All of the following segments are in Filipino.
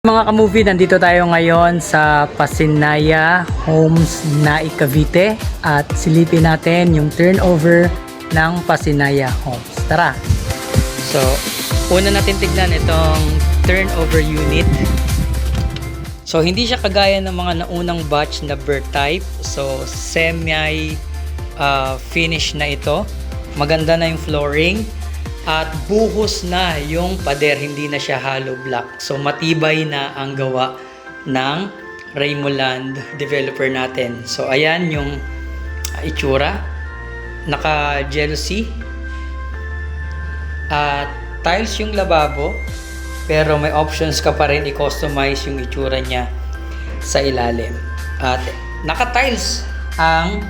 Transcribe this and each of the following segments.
Mga ka-movie, nandito tayo ngayon sa Pasinaya Homes, Naik, Cavite at silipin natin yung turnover ng Pasinaya Homes. Tara! So, una natin tignan itong turnover unit. So, hindi siya kagaya ng mga naunang batch na bird type. So, semi finish na ito. Maganda na yung flooring. At buhos na yung pader, hindi na siya hollow block. So matibay na ang gawa ng Raymoland developer natin. So ayan yung itsura. Naka jealousy. At tiles yung lababo. Pero may options ka pa rin i-customize yung itsura niya sa ilalim. At naka tiles ang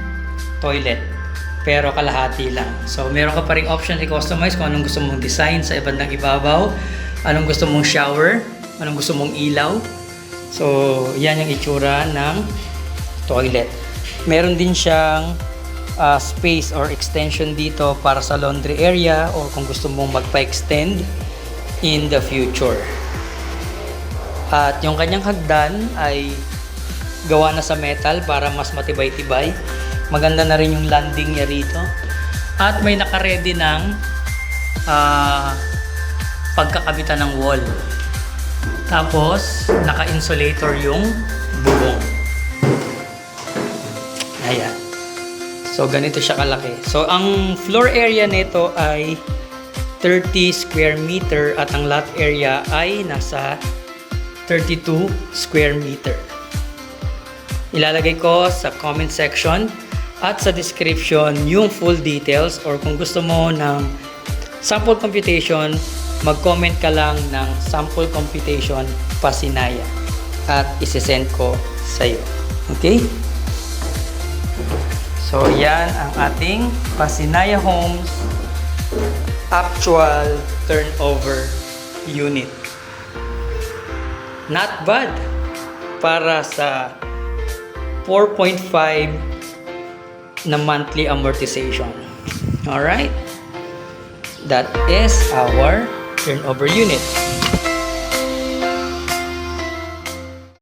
toilet. Pero kalahati lang. So, meron ka pa rin option i-customize kung anong gusto mong design sa ibandang ibabaw, anong gusto mong shower, anong gusto mong ilaw. So, yan yung itsura ng toilet. Meron din siyang space or extension dito para sa laundry area or kung gusto mong magpa-extend in the future. At yung kanyang hagdan ay gawa na sa metal para mas matibay-tibay. Maganda na rin yung landing niya rito. At may naka-ready ng pagkakabitan ng wall. Tapos, naka-insulator yung bubong. Ayan. So, ganito siya kalaki. So, ang floor area nito ay 30 square meter at ang lot area ay nasa 32 square meter. Ilalagay ko sa comment section at sa description yung full details, or kung gusto mo ng sample computation, mag-comment ka lang ng sample computation Pasinaya at isi-send ko sa iyo. Okay? So yan ang ating Pasinaya Homes actual turnover unit. Not bad para sa 4.5 na monthly amortization. Alright? That is our turnover unit.